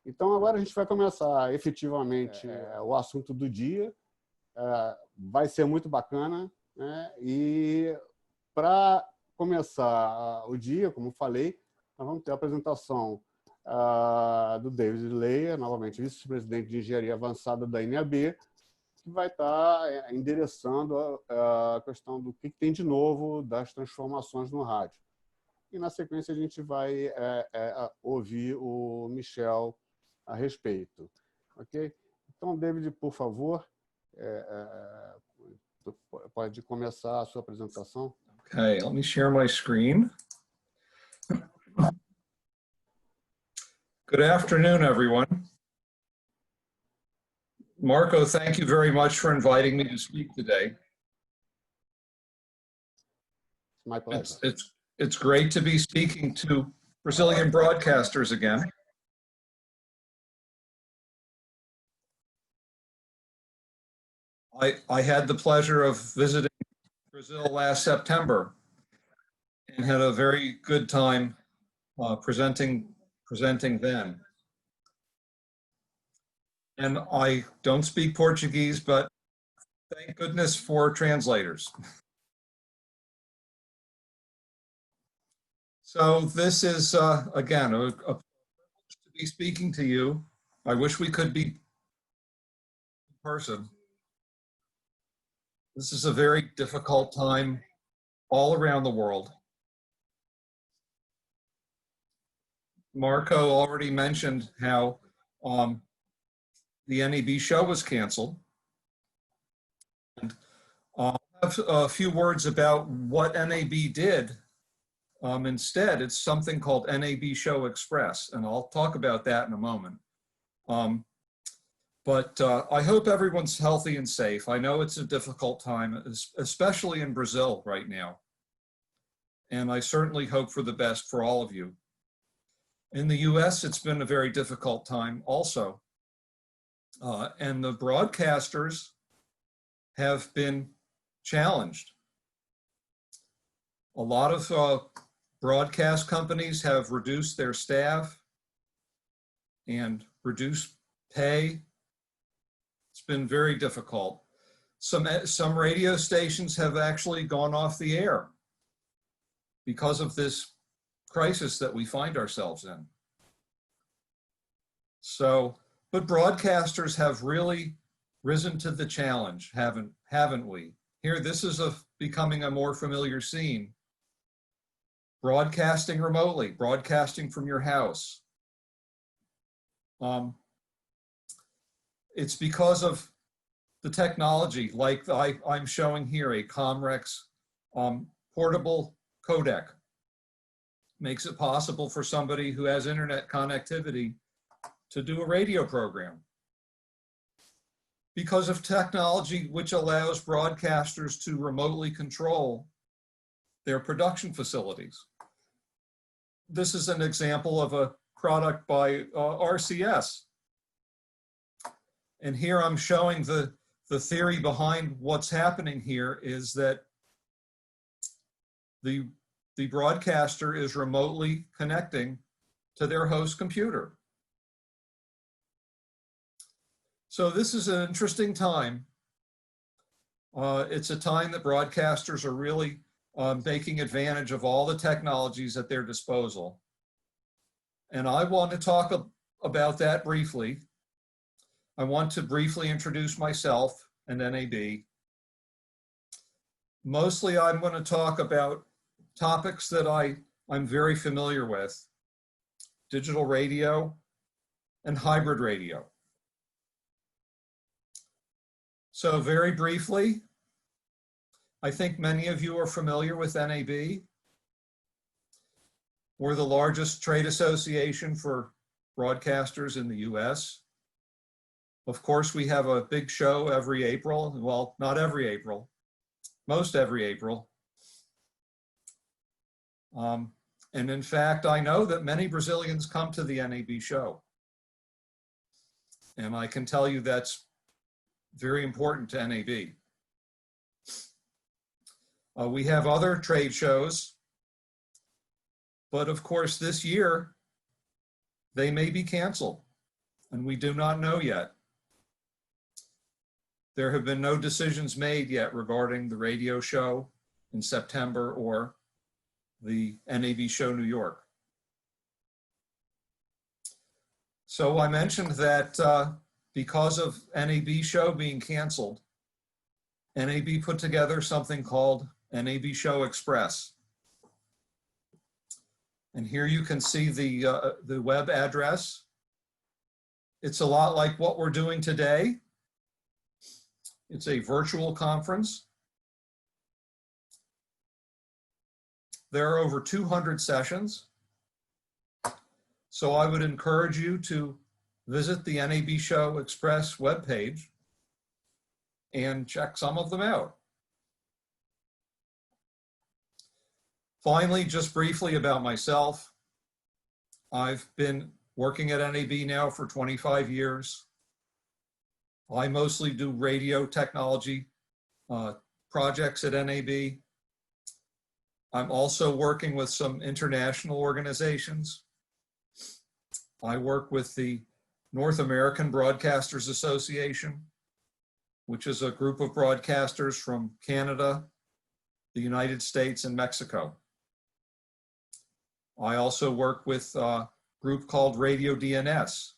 Então, agora a gente vai começar efetivamente o assunto do dia. Vai ser muito bacana, né? E para começar o dia, como falei, nós vamos ter a apresentação do David Leia, novamente vice-presidente de Engenharia Avançada da NAB, que vai estar endereçando a questão do que tem de novo das transformações no rádio. E, na sequência, a gente vai ouvir o Michele a respeito. Ok? Então, David, por favor, pode começar a sua apresentação. Okay, let me share my screen. Good afternoon, everyone. Marco, thank you very much for inviting me to speak today. My pleasure. It's great to be speaking to Brazilian broadcasters again. I had the pleasure of visiting Brazil last September and had a very good time presenting then. And I don't speak Portuguese, but thank goodness for translators. So this is, again, a privilege to be speaking to you. I wish we could be in person. This is a very difficult time all around the world. Marco already mentioned how the NAB show was canceled. And I'll have a few words about what NAB did. Instead, it's something called NAB Show Express, and I'll talk about that in a moment. But I hope everyone's healthy and safe. I know it's a difficult time, especially in Brazil right now. And I certainly hope for the best for all of you. In the US, it's been a very difficult time also. And the broadcasters have been challenged. A lot of broadcast companies have reduced their staff and reduced pay. It's been very difficult. Some radio stations have actually gone off the air because of this crisis that we find ourselves in. So, but broadcasters have really risen to the challenge, haven't we? Here, this is becoming a more familiar scene. Broadcasting remotely, broadcasting from your house. It's because of the technology, like I'm showing here, a Comrex portable codec. Makes it possible for somebody who has internet connectivity to do a radio program. Because of technology which allows broadcasters to remotely control their production facilities. This is an example of a product by RCS. And here I'm showing the theory behind what's happening here is that the broadcaster is remotely connecting to their host computer. So this is an interesting time. It's a time that broadcasters are really taking advantage of all the technologies at their disposal. And I want to talk about that briefly. I want to briefly introduce myself and NAB. Mostly I'm going to talk about topics that I'm very familiar with: digital radio and hybrid radio. So very briefly, I think many of you are familiar with NAB. We're the largest trade association for broadcasters in the US. Of course, we have a big show every April. Well, not every April, most every April. And in fact, I know that many Brazilians come to the NAB show. And I can tell you that's very important to NAB. We have other trade shows, but of course this year, they may be canceled. and we do not know yet. There have been no decisions made yet regarding the radio show in September or the NAB show New York. So I mentioned that because of NAB show being canceled, NAB put together something called NAB Show Express. And here you can see the web address. It's a lot like what we're doing today. It's a virtual conference. There are over 200 sessions. So I would encourage you to visit the NAB Show Express webpage and check some of them out. Finally, just briefly about myself. I've been working at NAB now for 25 years. I mostly do radio technology projects at NAB. I'm also working with some international organizations. I work with the North American Broadcasters Association, which is a group of broadcasters from Canada, the United States, and Mexico. I also work with a group called Radio DNS,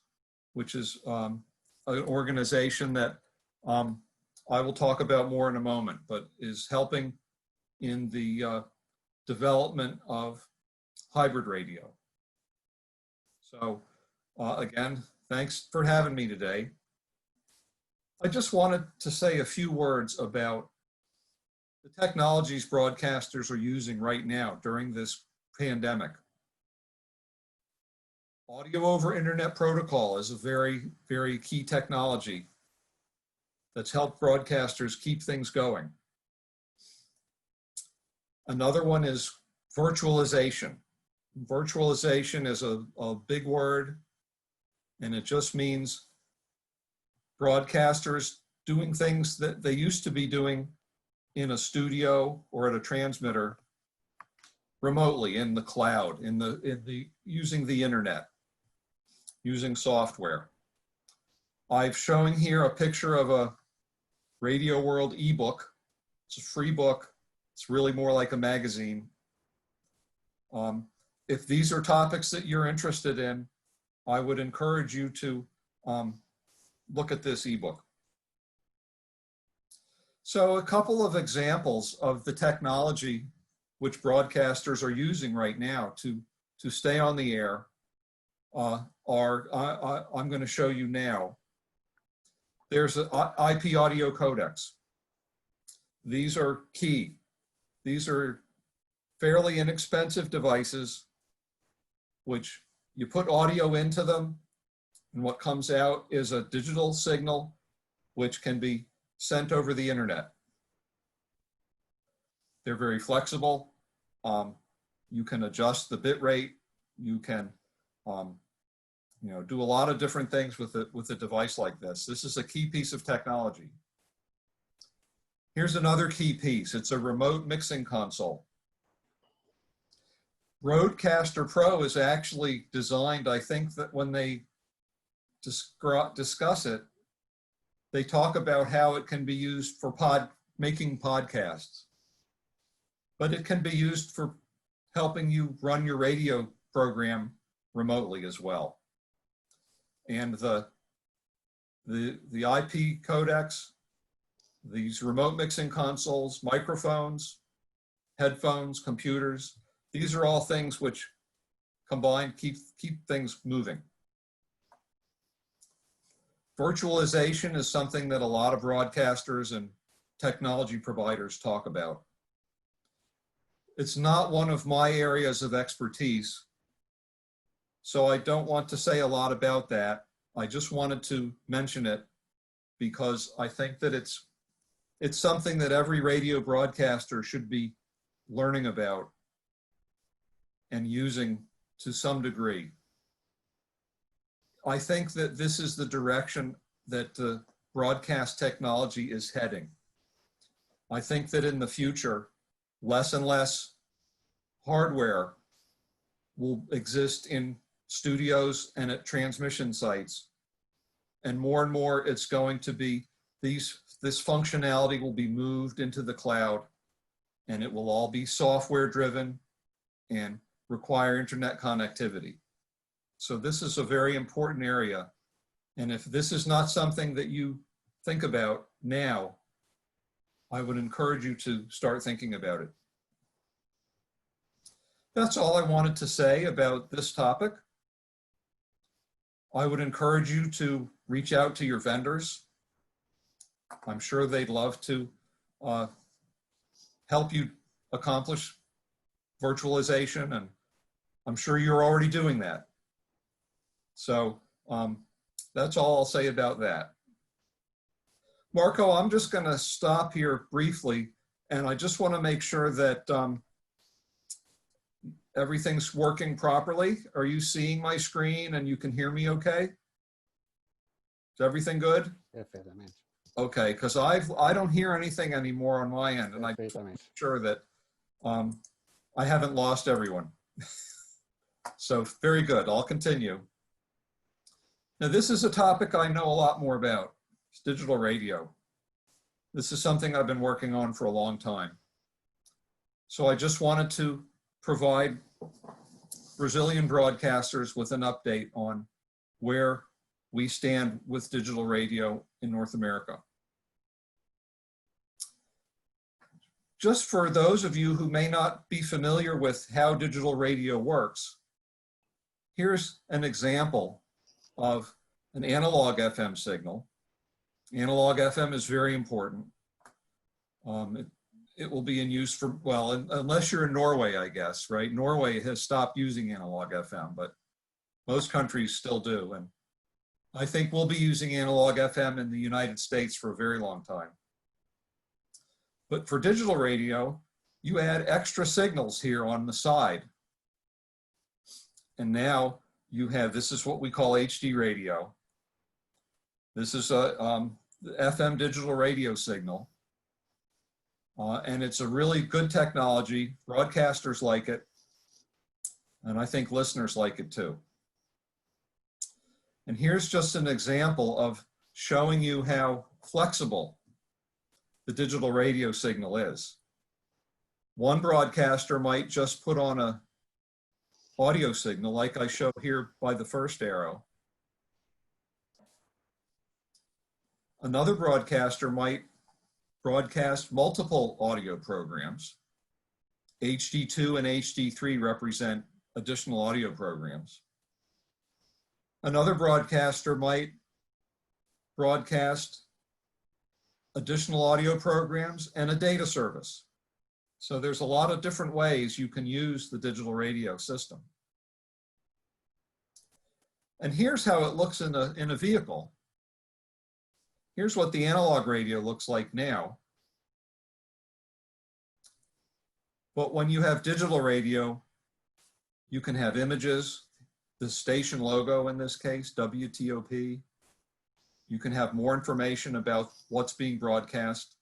which is an organization that I will talk about more in a moment, but is helping in the development of hybrid radio. So again, thanks for having me today. I just wanted to say a few words about the technologies broadcasters are using right now during this pandemic. Audio over Internet Protocol is a very, very key technology that's helped broadcasters keep things going. Another one is virtualization. Virtualization is a big word, and it just means broadcasters doing things that they used to be doing in a studio or at a transmitter remotely in the cloud, using the internet, using software. I've shown here a picture of a Radio World ebook. It's a free book. It's really more like a magazine. If these are topics that you're interested in, I would encourage you to look at this ebook. So a couple of examples of the technology which broadcasters are using right now to stay on the air I'm going to show you now. There's an IP audio codecs. These are key. These are fairly inexpensive devices which you put audio into them, and what comes out is a digital signal which can be sent over the internet. They're very flexible. You can adjust the bit rate. You can do a lot of different things with a device like this. This is a key piece of technology. Here's another key piece. It's a remote mixing console. Rodecaster Pro is actually designed, I think that when they discuss it, they talk about how it can be used for making podcasts, but it can be used for helping you run your radio program remotely as well. And the IP codecs, these remote mixing consoles, microphones, headphones, computers, these are all things which combined keep things moving. Virtualization is something that a lot of broadcasters and technology providers talk about. It's not one of my areas of expertise, so I don't want to say a lot about that. I just wanted to mention it because I think that it's something that every radio broadcaster should be learning about and using to some degree. I think that this is the direction that the broadcast technology is heading. I think that in the future, less and less hardware will exist in studios and at transmission sites, and more it's going to be this functionality will be moved into the cloud, and it will all be software driven and require internet connectivity. So this is a very important area. And if this is not something that you think about now, I would encourage you to start thinking about it. That's all I wanted to say about this topic. I would encourage you to reach out to your vendors. I'm sure they'd love to help you accomplish virtualization, and I'm sure you're already doing that. So that's all I'll say about that. Marco, I'm just going to stop here briefly, and I just want to make sure that everything's working properly. Are you seeing my screen and you can hear me okay? Is everything good? Perfeitamente. Okay, because I don't hear anything anymore on my end, and I'm sure that I haven't lost everyone. So very good, I'll continue. Now this is a topic I know a lot more about. It's digital radio. This is something I've been working on for a long time. So I just wanted to provide Brazilian broadcasters with an update on where we stand with digital radio in North America. Just for those of you who may not be familiar with how digital radio works, here's an example of an analog FM signal. Analog FM is very important. It will be in use for, well, unless you're in Norway, I guess, right? Norway has stopped using analog FM, but most countries still do. And I think we'll be using analog FM in the United States for a very long time. But for digital radio, you add extra signals here on the side. And now you have, this is what we call HD radio. This is a FM digital radio signal. And it's a really good technology. Broadcasters like it. And I think listeners like it too. And here's just an example of showing you how flexible the digital radio signal is. One broadcaster might just put on a audio signal like I show here by the first arrow. Another broadcaster might broadcast multiple audio programs. HD2 and HD3 represent additional audio programs. Another broadcaster might broadcast additional audio programs and a data service. So there's a lot of different ways you can use the digital radio system. And here's how it looks in a vehicle. Here's what the analog radio looks like now. But when you have digital radio, you can have images, the station logo in this case, WTOP. You can have more information about what's being broadcast.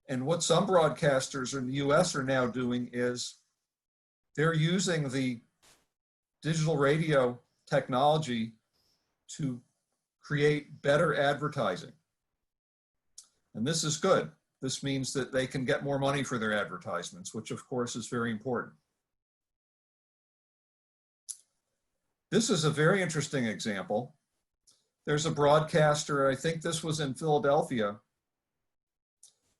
And what some broadcasters in the US are now doing is they're using the digital radio technology to create better advertising. And this is good. This means that they can get more money for their advertisements, which of course is very important. This is a very interesting example. There's a broadcaster, I think this was in Philadelphia,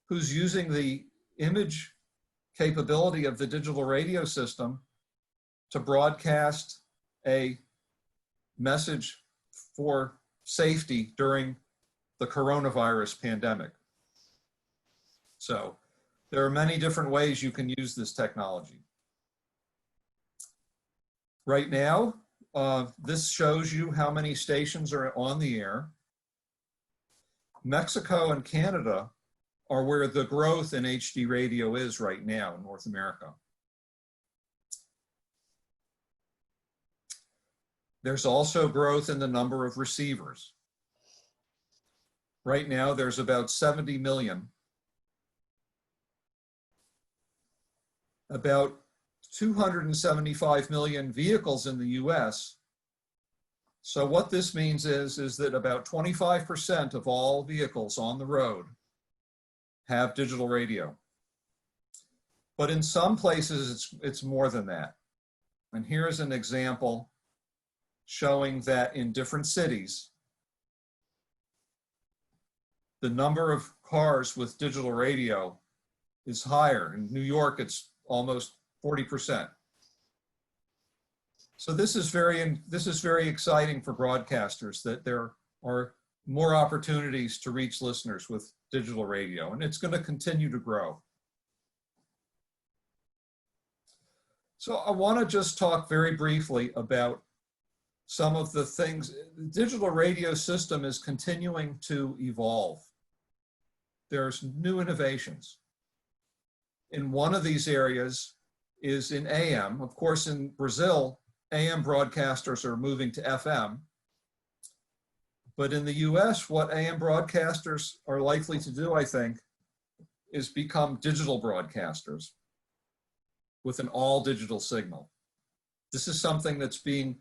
who's using the image capability of the digital radio system to broadcast a message for safety during the coronavirus pandemic. So there are many different ways you can use this technology. Right now, this shows you how many stations are on the air. Mexico and Canada are where the growth in HD radio is right now in North America. There's also growth in the number of receivers. Right now, there's about 70 million. About 275 million vehicles in the US So what this means is that about 25% of all vehicles on the road have digital radio. But in some places, it's more than that. And here is an example showing that in different cities, the number of cars with digital radio is higher. In New York, it's almost 40%. So this is very exciting for broadcasters, that there are more opportunities to reach listeners with digital radio, and it's going to continue to grow. So I want to just talk very briefly about some of the things. The digital radio system is continuing to evolve. There's new innovations. In one of these areas is in AM. Of course, in Brazil, AM broadcasters are moving to FM. But in the US, what AM broadcasters are likely to do, I think, is become digital broadcasters with an all digital signal. This is something that's being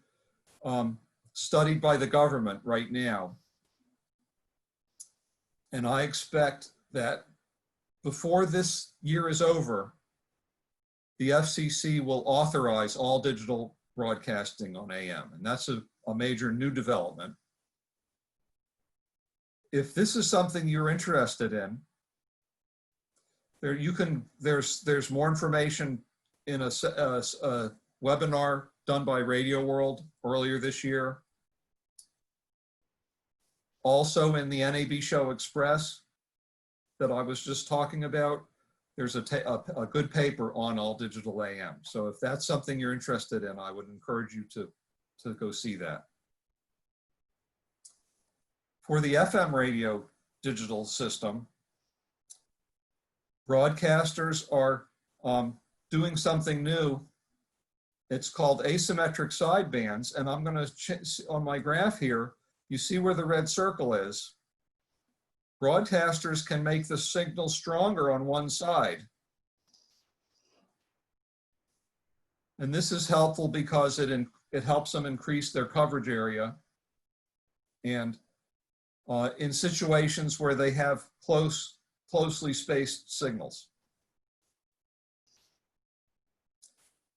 studied by the government right now. And I expect that before this year is over, the FCC will authorize all digital broadcasting on AM. And that's a major new development. If this is something you're interested in, there's more information in a webinar done by Radio World earlier this year. Also in the NAB Show Express that I was just talking about, there's a good paper on all digital AM. So if that's something you're interested in, I would encourage you to go see that. For the FM radio digital system, broadcasters are doing something new. It's called asymmetric sidebands, and I'm going to, on my graph here, you see where the red circle is. Broadcasters can make the signal stronger on one side. And this is helpful because it helps them increase their coverage area. And in situations where they have closely spaced signals.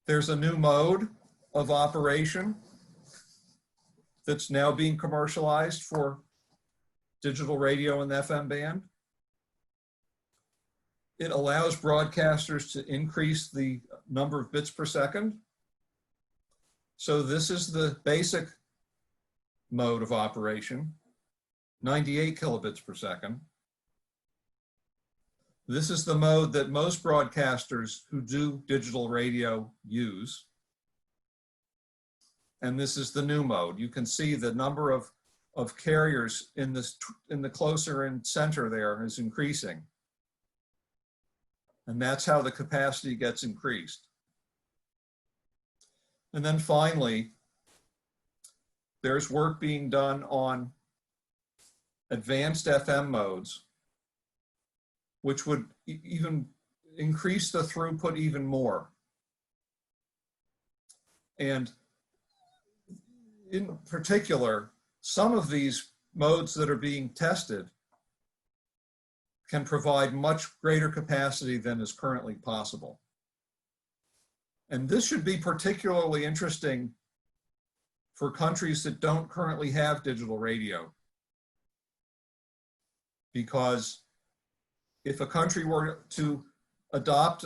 There's a new mode of operation that's now being commercialized for digital radio and the FM band. It allows broadcasters to increase the number of bits per second. So this is the basic mode of operation, 98 kilobits per second. This is the mode that most broadcasters who do digital radio use. And this is the new mode. You can see the number of carriers in the closer in center there is increasing. And that's how the capacity gets increased. And then finally, there's work being done on advanced FM modes, which would even increase the throughput even more. And in particular, some of these modes that are being tested can provide much greater capacity than is currently possible. And this should be particularly interesting for countries that don't currently have digital radio. Because if a country were to adopt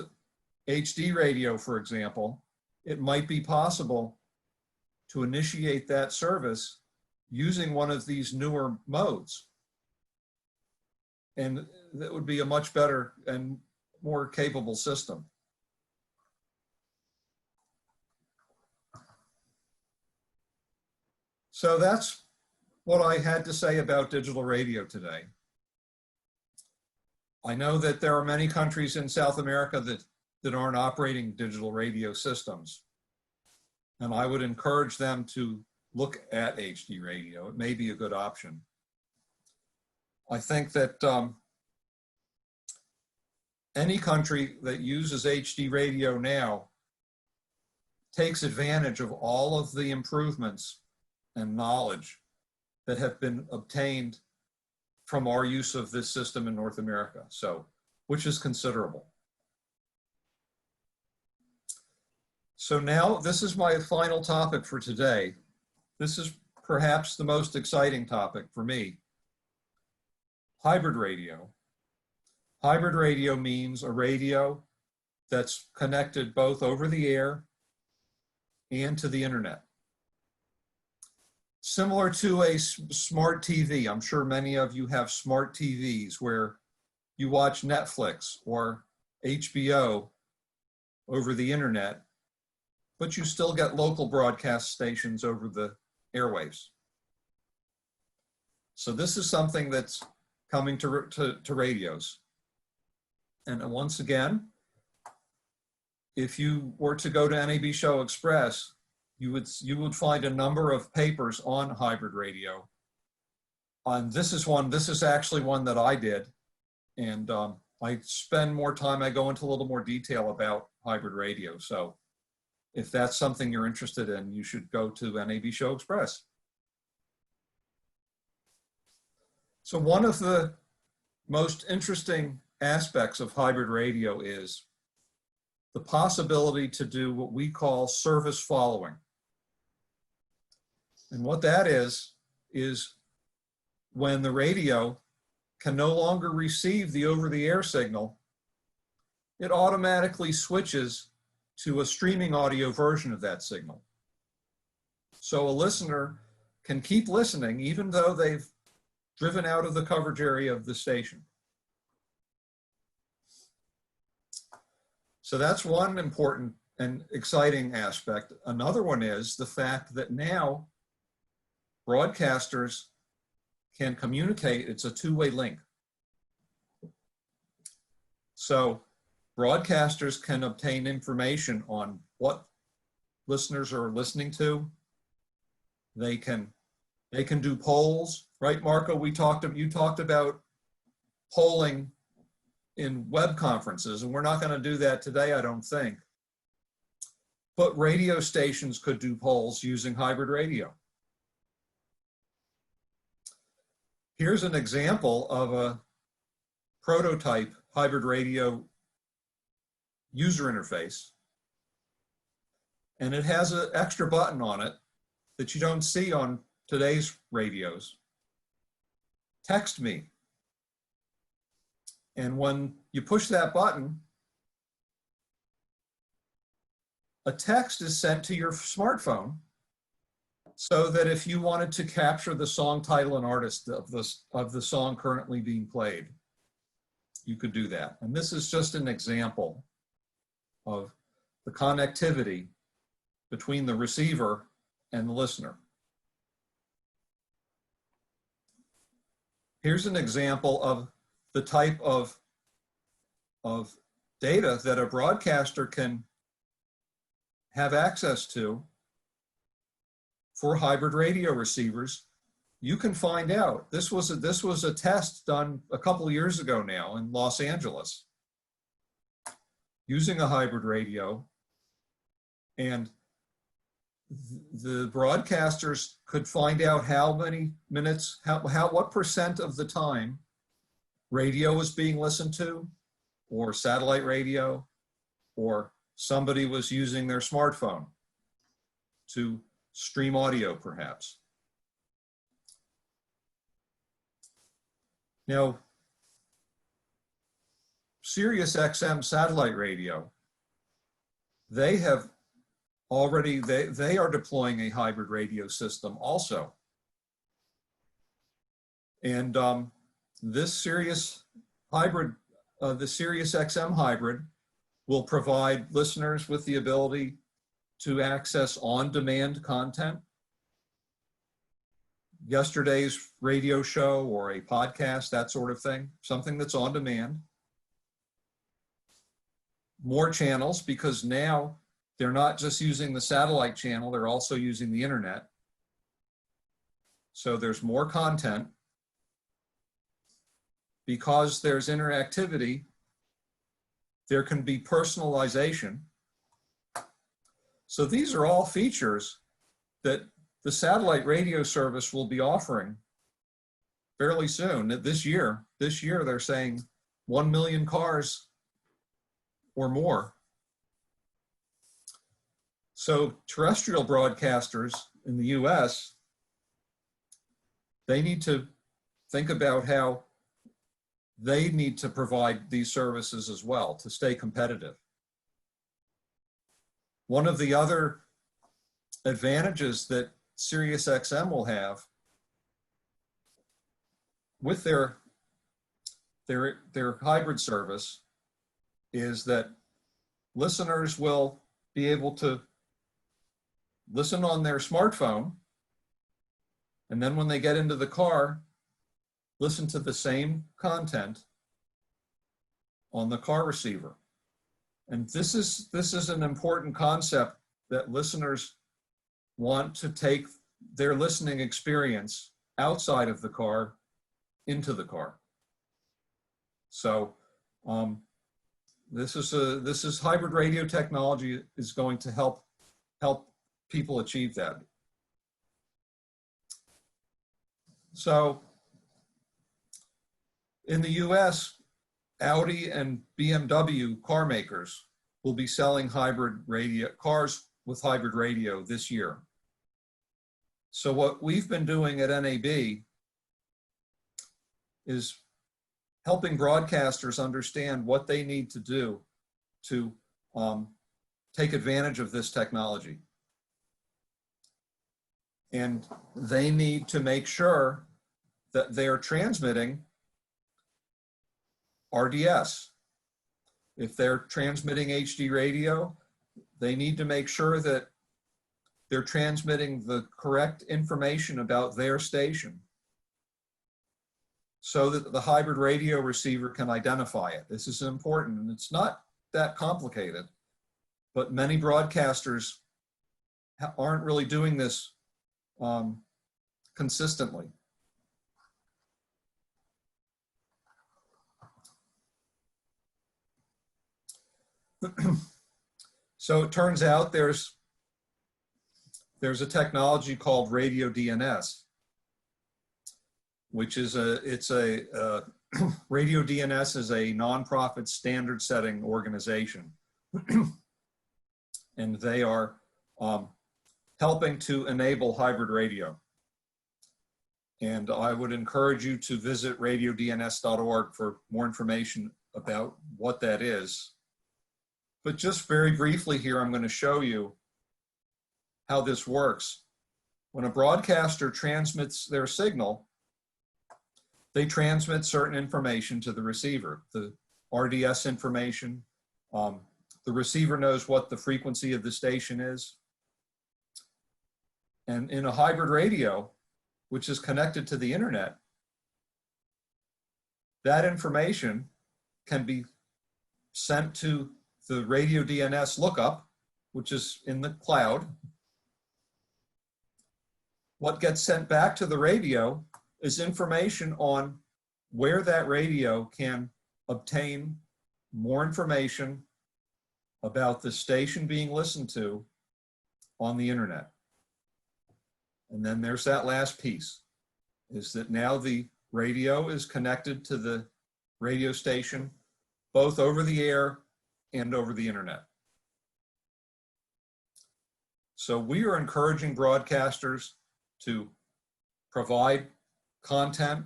HD radio, for example, it might be possible to initiate that service using one of these newer modes. And that would be a much better and more capable system. So that's what I had to say about digital radio today. I know that there are many countries in South America that aren't operating digital radio systems. And I would encourage them to look at HD radio. It may be a good option. I think that any country that uses HD radio now takes advantage of all of the improvements and knowledge that have been obtained from our use of this system in North America, so, which is considerable. So now, this is my final topic for today. This is perhaps the most exciting topic for me. Hybrid radio. Hybrid radio means a radio that's connected both over the air and to the internet. Similar to a smart TV. I'm sure many of you have smart TVs where you watch Netflix or HBO over the internet, but you still get local broadcast stations over the airwaves. So this is something that's coming to radios. And once again, if you were to go to NAB Show Express, you would find a number of papers on hybrid radio. And this is actually one that I did. And I spend more time, I go into a little more detail about hybrid radio. So if that's something you're interested in, you should go to NAB Show Express. So one of the most interesting aspects of hybrid radio is the possibility to do what we call service following. And what that is when the radio can no longer receive the over-the-air signal, it automatically switches to a streaming audio version of that signal. So a listener can keep listening even though they've driven out of the coverage area of the station. So that's one important and exciting aspect. Another one is the fact that now broadcasters can communicate. It's a two-way link. So broadcasters can obtain information on what listeners are listening to. They can do polls, right, Marco? You talked about polling in web conferences, and we're not going to do that today, I don't think. But radio stations could do polls using hybrid radio. Here's an example of a prototype hybrid radio user interface. And it has an extra button on it that you don't see on today's radios. Text me. And when you push that button, a text is sent to your smartphone so that if you wanted to capture the song title and artist of the song currently being played, you could do that. And this is just an example of the connectivity between the receiver and the listener. Here's an example of the type of data that a broadcaster can have access to for hybrid radio receivers. You can find out. This was a test done a couple of years ago now in Los Angeles using a hybrid radio, and the broadcasters could find out how many minutes, what percent of the time radio was being listened to, or satellite radio, or somebody was using their smartphone to stream audio, perhaps. Now, Sirius XM satellite radio, they have already, they are deploying a hybrid radio system also. And this Sirius hybrid, the Sirius XM hybrid will provide listeners with the ability to access on-demand content, yesterday's radio show or a podcast, that sort of thing, something that's on demand. More channels, because now they're not just using the satellite channel, they're also using the internet. So there's more content. Because there's interactivity, there can be personalization. So these are all features that the satellite radio service will be offering fairly soon, this year they're saying 1 million cars or more. So terrestrial broadcasters in the US, they need to think about how they need to provide these services as well to stay competitive. One of the other advantages that SiriusXM will have with their hybrid service is that listeners will be able to listen on their smartphone, and then when they get into the car, listen to the same content on the car receiver. And this is an important concept that listeners want to take their listening experience outside of the car into the car. So this is hybrid radio technology is going to help people achieve that. So in the US, Audi and BMW car makers will be selling hybrid radio cars with hybrid radio this year. So what we've been doing at NAB is helping broadcasters understand what they need to do to take advantage of this technology. And they need to make sure that they're transmitting RDS. If they're transmitting HD radio, they need to make sure that they're transmitting the correct information about their station so that the hybrid radio receiver can identify it. This is important, and it's not that complicated, but many broadcasters aren't really doing this consistently. So it turns out there's a technology called radio DNS, which is Radio DNS is a nonprofit standard setting organization. And they are helping to enable hybrid radio. And I would encourage you to visit radiodns.org for more information about what that is. But just very briefly here, I'm going to show you how this works. When a broadcaster transmits their signal, they transmit certain information to the receiver, the RDS information. The receiver knows what the frequency of the station is. And in a hybrid radio, which is connected to the internet, that information can be sent to the radio DNS lookup, which is in the cloud. What gets sent back to the radio is information on where that radio can obtain more information about the station being listened to on the internet. And then there's that last piece, is that now the radio is connected to the radio station, both over the air and over the internet. So we are encouraging broadcasters to provide content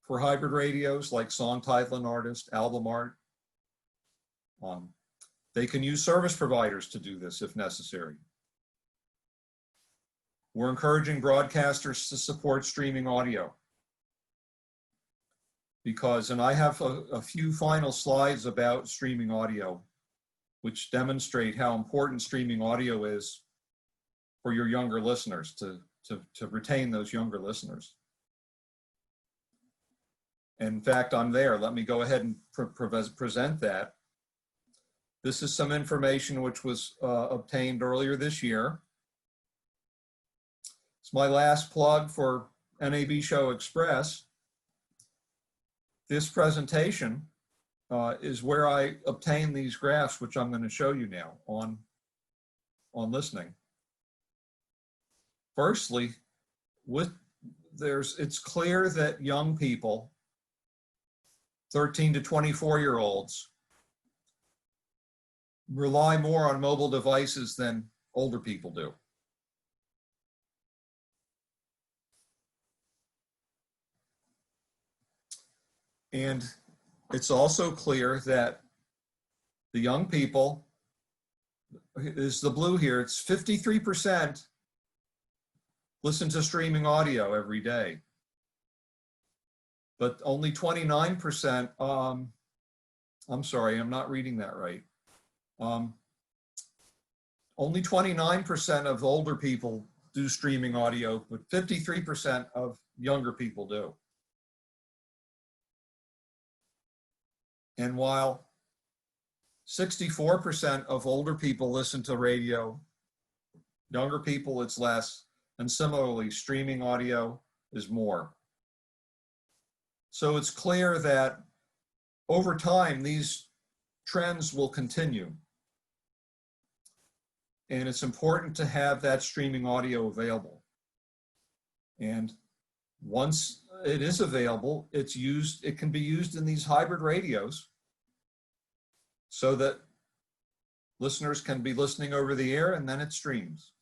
for hybrid radios like song title and artist, album art. They can use service providers to do this if necessary. We're encouraging broadcasters to support streaming audio because, and I have a few final slides about streaming audio, which demonstrate how important streaming audio is for your younger listeners, to retain those younger listeners. In fact, I'm there. Let me go ahead and present that. This is some information which was obtained earlier this year. It's my last plug for NAB Show Express. This presentation is where I obtained these graphs, which I'm going to show you now on listening. Firstly, it's clear that young people, 13 to 24-year-olds, rely more on mobile devices than older people do. And it's also clear that the young people, is the blue here, it's 53% listen to streaming audio every day. But only 29%, I'm sorry, I'm not reading that right. Only 29% of older people do streaming audio, but 53% of younger people do. And while 64% of older people listen to radio, younger people it's less, and similarly streaming audio is more. So it's clear that over time these trends will continue. And it's important to have that streaming audio available. And once it is available, it can be used in these hybrid radios so that listeners can be listening over the air and then it streams.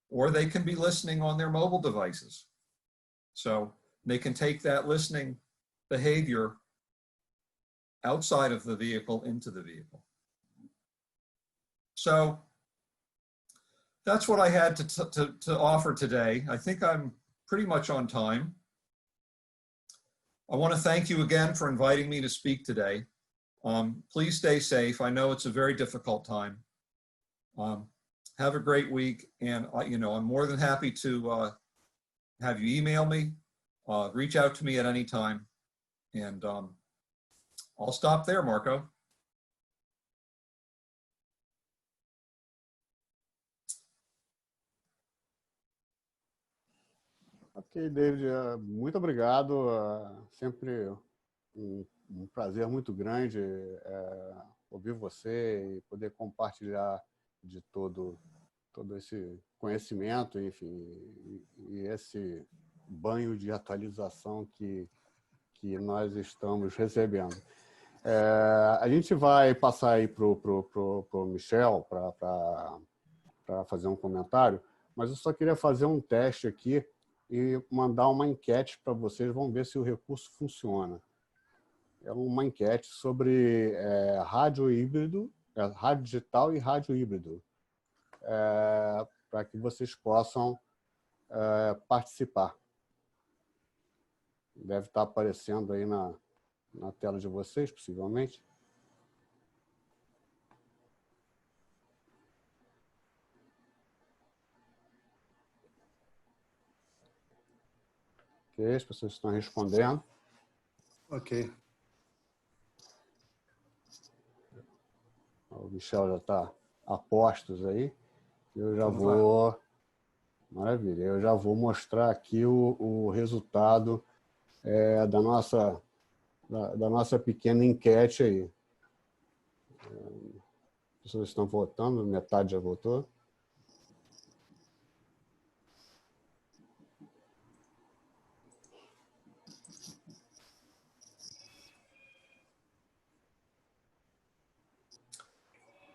Or they can be listening on their mobile devices. So they can take that listening behavior outside of the vehicle into the vehicle. So that's what I had to offer today. I think I'm pretty much on time. I want to thank you again for inviting me to speak today. Please stay safe. I know it's a very difficult time. Have a great week, and I'm more than happy to have you email me, reach out to me at any time, and I'll stop there, Marco. Ok, David, muito obrigado. Sempre um prazer muito grande ouvir você e poder compartilhar de todo esse conhecimento, enfim, e esse banho de atualização que nós estamos recebendo. A gente vai passar aí para o Michele para fazer um comentário, mas eu só queria fazer um teste aqui e mandar uma enquete para vocês, vamos ver se o recurso funciona. É uma enquete sobre rádio híbrido, rádio digital e rádio híbrido, para que vocês possam participar. Deve estar aparecendo aí na tela de vocês, possivelmente. Ok, as pessoas estão respondendo. Ok. O Michele já está a postos aí. Eu já vou... Maravilha. Eu já vou mostrar aqui o resultado da nossa pequena enquete aí. As pessoas estão votando, metade já votou.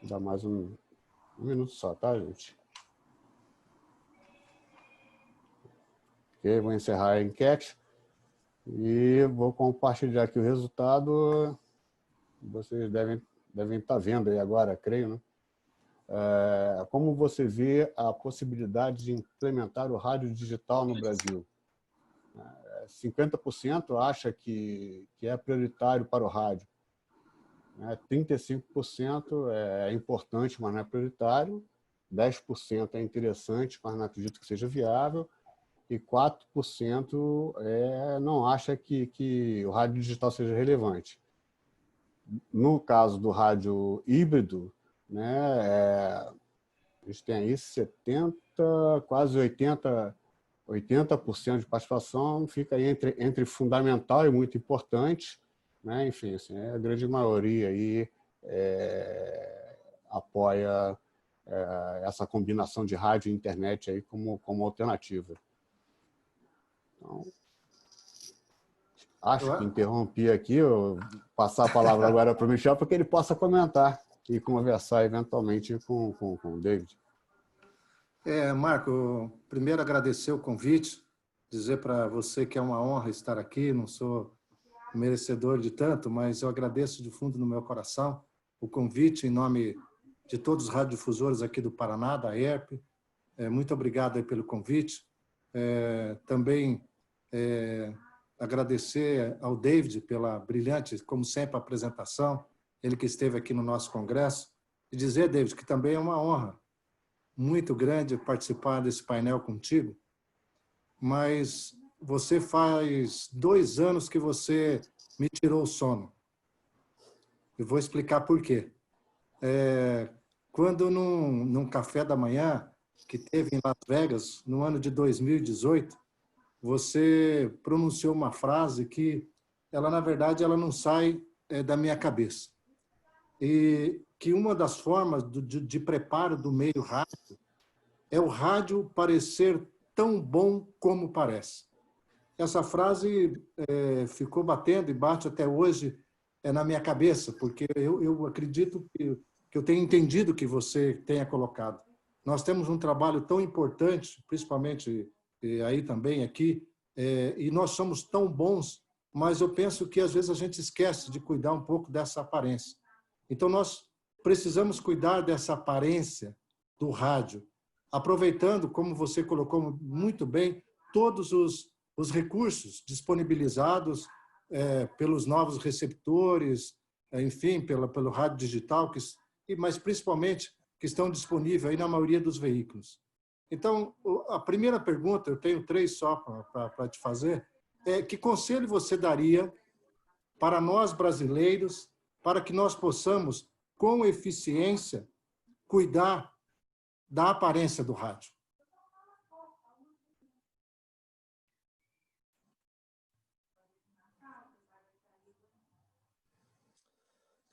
Dá mais um minuto só, tá, gente? Ok, vou encerrar a enquete e vou compartilhar aqui o resultado. Vocês devem estar vendo aí agora, creio, né? Como você vê a possibilidade de implementar o rádio digital no Brasil? 50% acha que é prioritário para o rádio. 35% é importante, mas não é prioritário. 10% é interessante, mas não acredito que seja viável. E 4% não acha que o rádio digital seja relevante. No caso do rádio híbrido, né, a gente tem aí 70%, quase 80% de participação, fica aí entre fundamental e muito importante, né? Enfim, assim, a grande maioria aí apoia essa combinação de rádio e internet aí como alternativa. Então, acho que interrompi aqui, eu vou passar a palavra agora para o Michel, para que ele possa comentar e conversar eventualmente com o David. Marco, primeiro agradecer o convite, dizer para você que é uma honra estar aqui, não sou merecedor de tanto, mas eu agradeço de fundo no meu coração o convite em nome de todos os radiodifusores aqui do Paraná, da ERP. Muito obrigado aí pelo convite. Também agradecer ao David pela brilhante, como sempre, apresentação, ele que esteve aqui no nosso congresso, e dizer, David, que também é uma honra muito grande participar desse painel contigo, mas você faz 2 anos que você me tirou o sono. Eu vou explicar por quê. Quando num café da manhã que teve em Las Vegas, no ano de 2018, você pronunciou uma frase que, na verdade, ela não sai da minha cabeça. E que uma das formas de preparo do meio rádio é o rádio parecer tão bom como parece. Essa frase ficou batendo e bate até hoje na minha cabeça, porque eu acredito que eu tenho entendido o que você tenha colocado. Nós temos um trabalho tão importante, principalmente aí também, aqui, e nós somos tão bons, mas eu penso que às vezes a gente esquece de cuidar um pouco dessa aparência. Então, nós precisamos cuidar dessa aparência do rádio, aproveitando, como você colocou muito bem, todos os recursos disponibilizados pelos novos receptores, enfim, pelo rádio digital, mas principalmente que estão disponíveis aí na maioria dos veículos. Então, a primeira pergunta, eu tenho 3 só para te fazer, que conselho você daria para nós brasileiros, para que nós possamos, com eficiência, cuidar da aparência do rádio?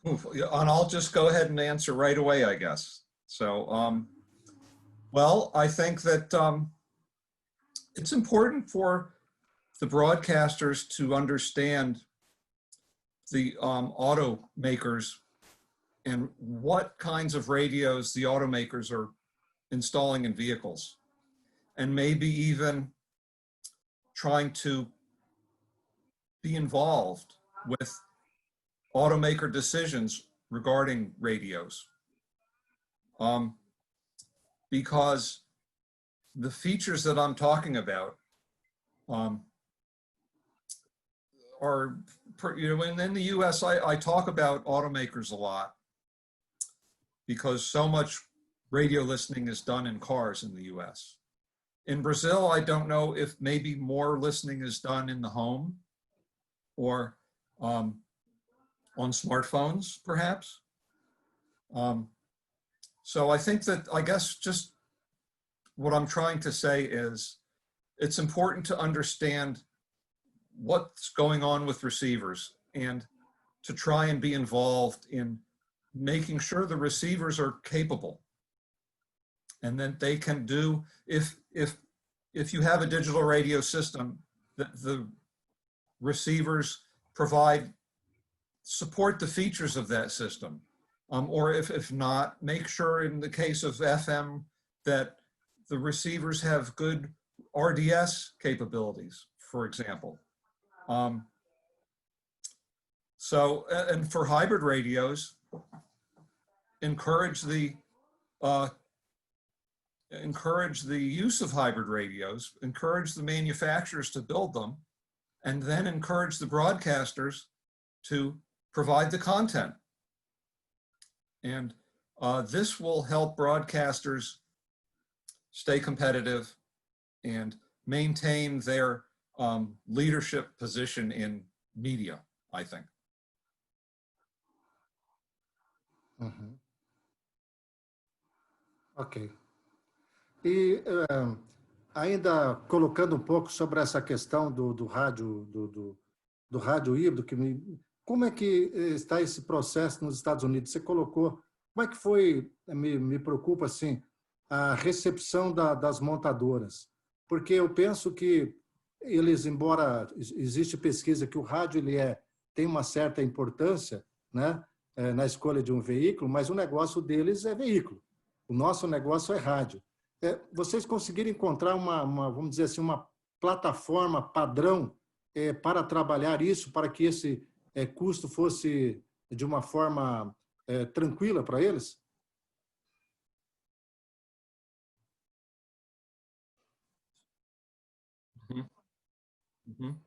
And I'll just go ahead and answer right away, I guess. So, well, I think that it's important for the broadcasters to understand the automakers and what kinds of radios the automakers are installing in vehicles, and maybe even trying to be involved with automaker decisions regarding radios. Because the features that I'm talking about are, in the US, I talk about automakers a lot because so much radio listening is done in cars in the US. In Brazil, I don't know if maybe more listening is done in the home or on smartphones, perhaps. So I think that, I guess, just what I'm trying to say is it's important to understand what's going on with receivers and to try and be involved in making sure the receivers are capable and that they can do, if you have a digital radio system, that the receivers support the features of that system. Or if not, make sure in the case of FM that the receivers have good RDS capabilities, for example. So, and for hybrid radios, encourage the use of hybrid radios, encourage the manufacturers to build them, and then encourage the broadcasters to provide the content. And this will help broadcasters stay competitive and maintain their leadership position in media, I think. Uhum. Ok. E ainda colocando um pouco sobre essa questão do rádio, do rádio híbrido, como é que está esse processo nos Estados Unidos? Você colocou como é que foi, me preocupa assim, a recepção das montadoras? Porque eu penso que eles, embora existe pesquisa que o rádio tem uma certa importância, né, na escolha de um veículo, mas o negócio deles é veículo. O nosso negócio é rádio. Vocês conseguiram encontrar vamos dizer assim, uma plataforma padrão para trabalhar isso, para que esse custo fosse de uma forma tranquila para eles? Mhm. Mhm.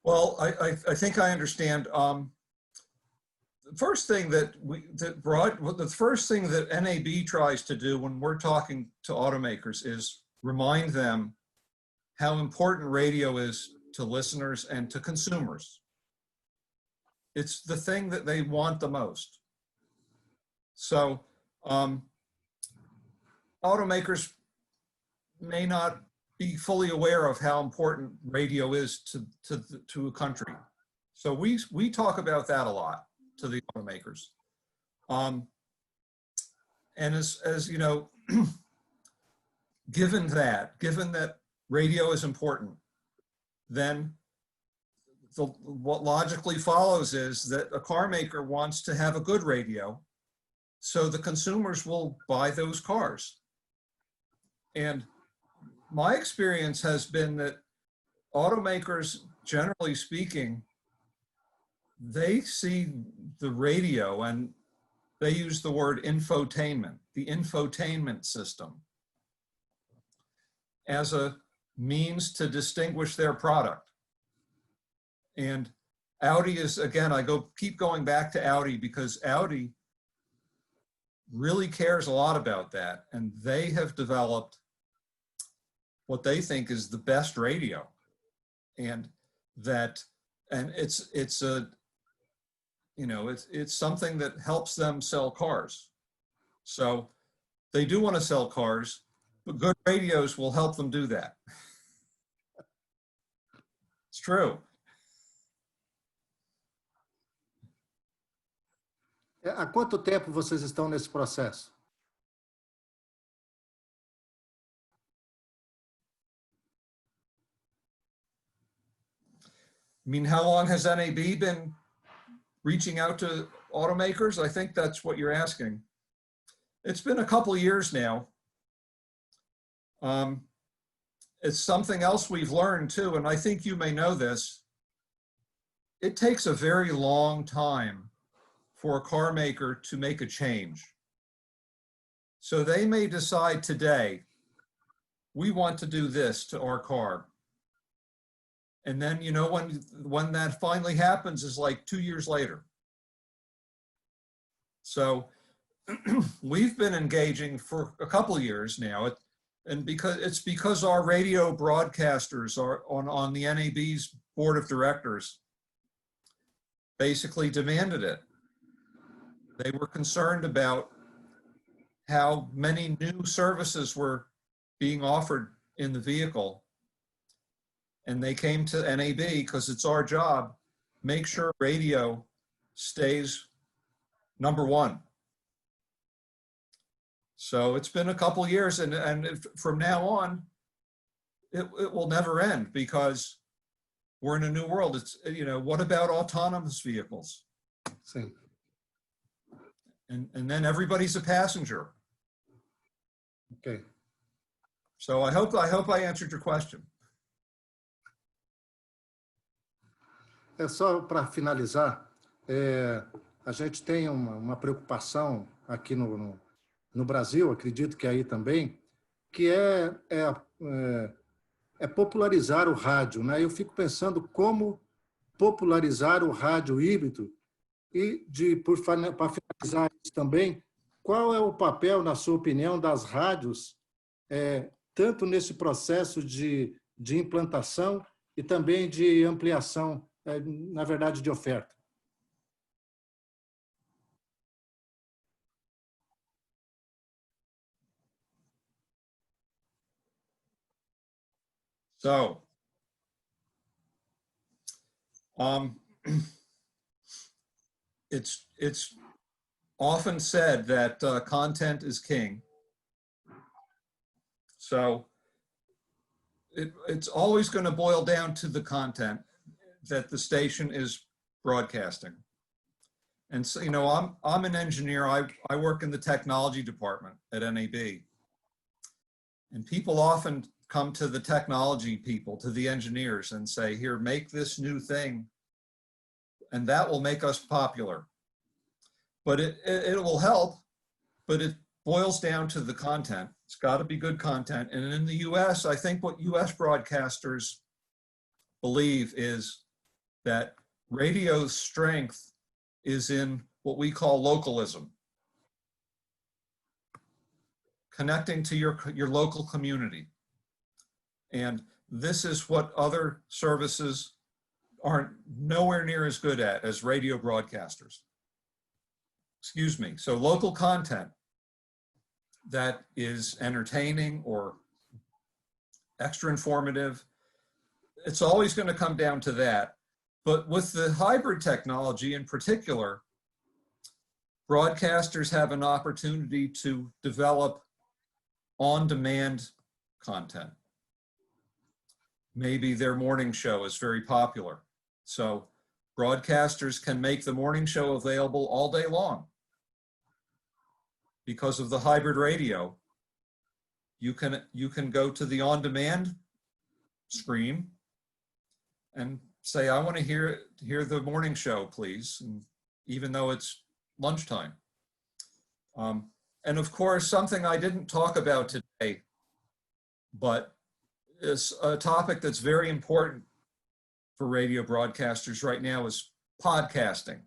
Well, I think I understand. The first thing the first thing that NAB tries to do when we're talking to automakers is remind them how important radio is to listeners and to consumers. It's the thing that they want the most. So automakers may not be fully aware of how important radio is to a country. So we talk about that a lot to the automakers. And as you know, given that radio is important, then what logically follows is that a car maker wants to have a good radio, so the consumers will buy those cars. And my experience has been that automakers, generally speaking, they see the radio, and they use the word infotainment, the infotainment system, as a means to distinguish their product. And Audi is, again, keep going back to Audi, because Audi really cares a lot about that. And they have developed what they think is the best radio. And it's something that helps them sell cars. So they do want to sell cars, but good radios will help them do that. It's true. Há quanto tempo vocês estão nesse processo? I mean, how long has NAB been reaching out to automakers? I think that's what you're asking. It's been a couple of years now. It's something else we've learned too, and I think you may know this. It takes a very long time for a car maker to make a change. So they may decide today, we want to do this to our car. And then, when that finally happens is like 2 years later. So we've been engaging for a couple of years now, and because our radio broadcasters are on the NAB's board of directors basically demanded it. They were concerned about how many new services were being offered in the vehicle. And they came to NAB because it's our job, make sure radio stays number one. So it's been a couple years, and from now on, it will never end, because we're in a new world. It's, what about autonomous vehicles? Sim. And then everybody's a passenger. Okay. So I hope I answered your question. Só para finalizar, a gente tem uma preocupação aqui no Brasil, acredito que aí também, que é popularizar o rádio, né? Eu fico pensando como popularizar o rádio híbrido e, para finalizar isso também, qual é o papel, na sua opinião, das rádios, tanto nesse processo de implantação e também de ampliação, na verdade, de oferta? So, it's often said that content is king. So it's always going to boil down to the content that the station is broadcasting. And so, you know, I'm an engineer. I work in the technology department at NAB. And people often come to the technology people, to the engineers, and say, here, make this new thing, and that will make us popular. But it will help, but it boils down to the content. It's got to be good content. And in the US, I think what US broadcasters believe is that radio's strength is in what we call localism. Connecting to your local community. And this is what other services aren't nowhere near as good at as radio broadcasters. Excuse me. So local content that is entertaining or extra informative, it's always going to come down to that. But with the hybrid technology in particular, broadcasters have an opportunity to develop on-demand content. Maybe their morning show is very popular. So broadcasters can make the morning show available all day long. Because of the hybrid radio, you can go to the on-demand screen and say, I want to hear the morning show, please, and even though it's lunchtime. And of course, something I didn't talk about today, but is a topic that's very important for radio broadcasters right now is podcasting.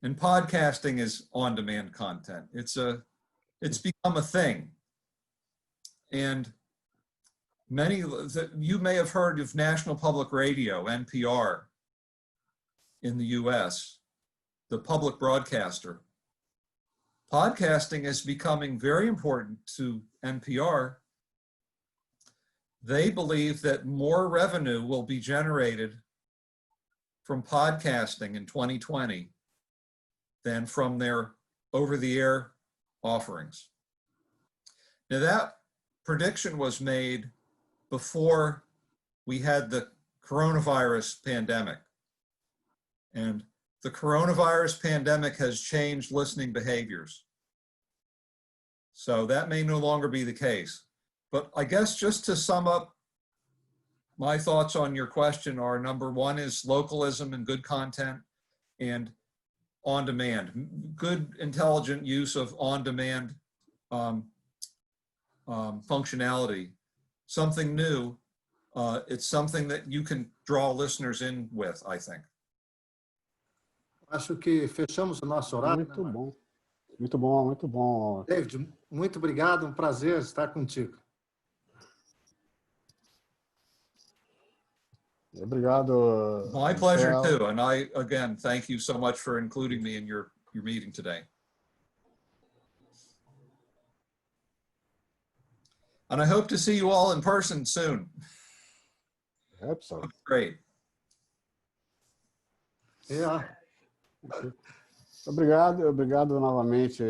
And podcasting is on-demand content. It's become a thing. And you may have heard of National Public Radio, NPR, in the US, the public broadcaster. Podcasting is becoming very important to NPR. They believe that more revenue will be generated from podcasting in 2020 than from their over-the-air offerings. Now that prediction was made before we had the coronavirus pandemic. And the coronavirus pandemic has changed listening behaviors. So that may no longer be the case. But I guess just to sum up, my thoughts on your question are, number one is localism and good content, and on-demand, good intelligent use of on-demand functionality. Something new, it's something that you can draw listeners in with, I think. Acho que fechamos o nosso horário. Muito bom. Muito bom, muito bom. David, muito obrigado, prazer estar contigo. Obrigado. My pleasure too. And I, again, thank you so much for including me in your meeting today. And I hope to see you all in person soon. I hope so. Great. Yeah. Obrigado novamente,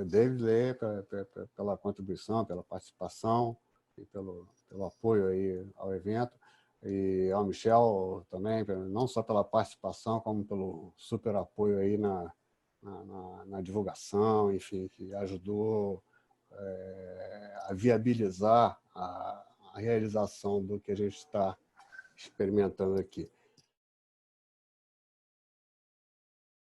David, pela contribuição, pela participação e pelo apoio aí ao evento. E ao Michele também, não só pela participação, como pelo super apoio aí na divulgação, enfim, que ajudou a viabilizar a realização do que a gente está experimentando aqui.